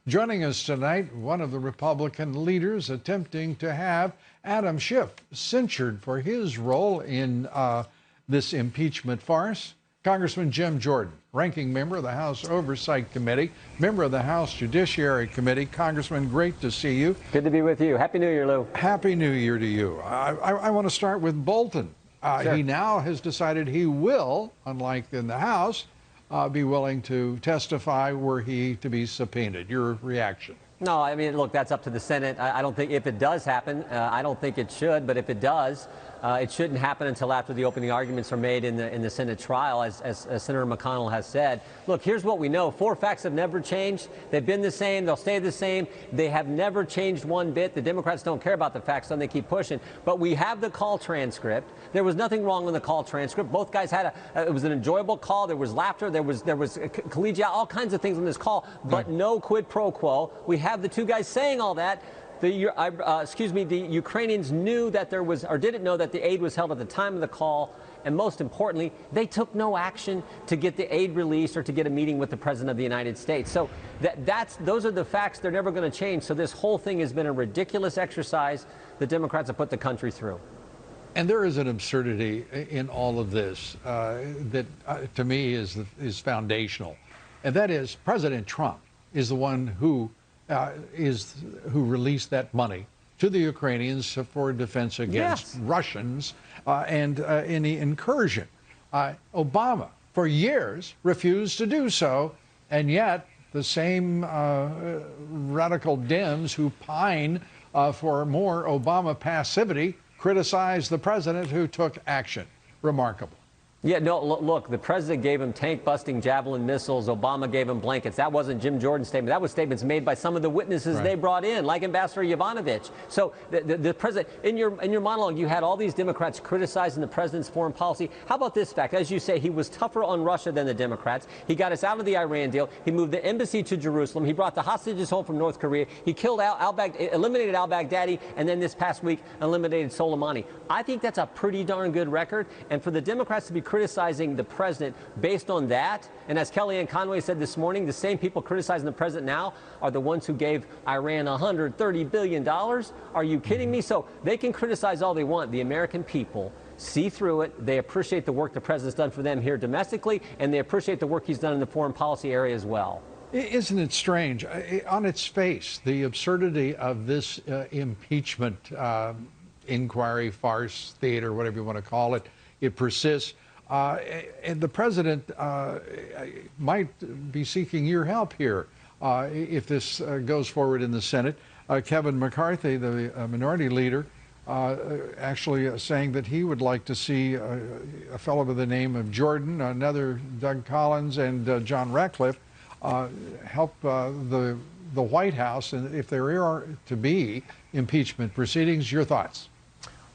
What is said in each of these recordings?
Joining us tonight, one of the Republican leaders attempting to have Adam Schiff censured for his role in this impeachment farce. Congressman Jim Jordan, ranking member of the House Oversight Committee, member of the House Judiciary Committee. Congressman, great to see you. Good to be with you. Happy New Year, Lou. Happy New Year to you. I want to start with Bolton. Sure. He now has decided he will, unlike in the House, be willing to testify were he to be subpoenaed. Your reaction? No, I mean, look, that's up to the Senate. I don't think if it does happen, I don't think it should, but if it does, it shouldn't happen until after the opening arguments are made in the Senate trial, as Senator McConnell has said. Look, here's what we know. 4 facts have never changed. They've been the same. They'll stay the same. They have never changed one bit. The Democrats don't care about the facts, so they keep pushing. But we have the call transcript. There was nothing wrong with the call transcript. Both guys had it was an enjoyable call. There was laughter. There was collegiate, all kinds of things on this call, but no quid pro quo. We have the two guys saying all that. The Ukrainians knew that there was, or didn't know that the aid was held at the time of the call, and most importantly, they took no action to get the aid released or to get a meeting with the President of the United States. So those are the facts. They're never going to change. So this whole thing has been a ridiculous exercise the Democrats have put the country through. And there is an absurdity in all of this that, to me, is foundational, and that is President Trump is the one who released that money to the Ukrainians for defense against Russians and any incursion. Obama, for years, refused to do so, and yet the same radical Dems who pine for more Obama passivity criticize the president who took action. Remarkable. Yeah, no, look, the president gave him tank-busting Javelin missiles. Obama gave him blankets. That wasn't Jim Jordan's statement. That was statements made by some of the witnesses they brought in, like Ambassador Yovanovitch. So the president, in your monologue, you had all these Democrats criticizing the president's foreign policy. How about this fact? As you say, he was tougher on Russia than the Democrats. He got us out of the Iran deal. He moved the embassy to Jerusalem. He brought the hostages home from North Korea. He killed eliminated al-Baghdadi, and then this past week eliminated Soleimani. I think that's a pretty darn good record. And for the Democrats to be criticizing the president based on that, and as Kellyanne Conway said this morning, the same people criticizing the president now are the ones who gave Iran $130 billion. Are you kidding me? So they can criticize all they want. The American people see through it. They appreciate the work the president's done for them here domestically, and they appreciate the work he's done in the foreign policy area as well. Isn't it strange? On its face, the absurdity of this impeachment inquiry, farce, theater, whatever you want to call it, it persists. And the president might be seeking your help here if this goes forward in the Senate. Kevin McCarthy, the minority leader, actually saying that he would like to see a fellow by the name of Jordan, another Doug Collins, and John Ratcliffe help the White House, and if there are to be impeachment proceedings. Your thoughts?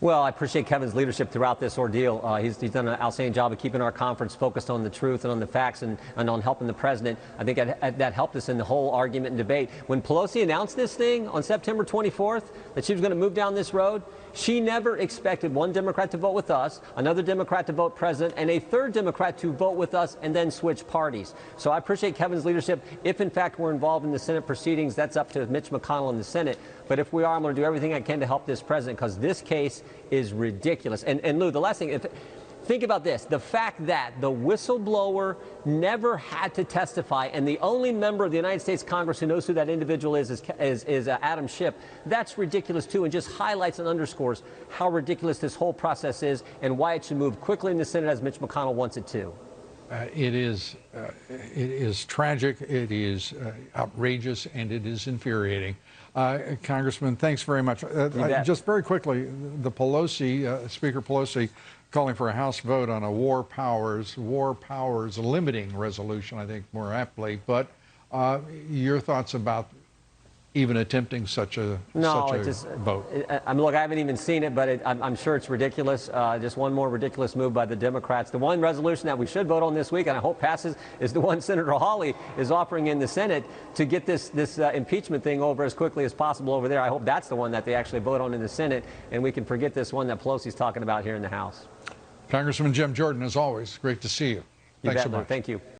Well, I appreciate Kevin's leadership throughout this ordeal. He's done an outstanding job of keeping our conference focused on the truth and on the facts and on helping the president. I think that helped us in the whole argument and debate. When Pelosi announced this thing on September 24th, that she was going to move down this road, she never expected one Democrat to vote with us, another Democrat to vote president, and a third Democrat to vote with us and then switch parties. So I appreciate Kevin's leadership. If, in fact, we're involved in the Senate proceedings, that's up to Mitch McConnell in the Senate. But if we are, I'm going to do everything I can to help this president, because this case is ridiculous. And Lou, the last thing, think about this. The fact that the whistleblower never had to testify, and the only member of the United States Congress who knows who that individual is Adam Schiff, that's ridiculous, too, and just highlights and underscores how ridiculous this whole process is and why it should move quickly in the Senate as Mitch McConnell wants it to. It is tragic, it is outrageous, and it is infuriating. Congressman, thanks very much. Just very quickly, the Pelosi, Speaker Pelosi, calling for a House vote on a war powers limiting resolution, I think more aptly. But your thoughts about even attempting such a vote? Look, I haven't even seen it, but I'm sure it's ridiculous. Just one more ridiculous move by the Democrats. The one resolution that we should vote on this week, and I hope passes, is the one Senator Hawley is offering in the Senate to get this impeachment thing over as quickly as possible over there. I hope that's the one that they actually vote on in the Senate, and we can forget this one that Pelosi's talking about here in the House. Congressman Jim Jordan, as always, great to see you. Thanks so much. Thank you.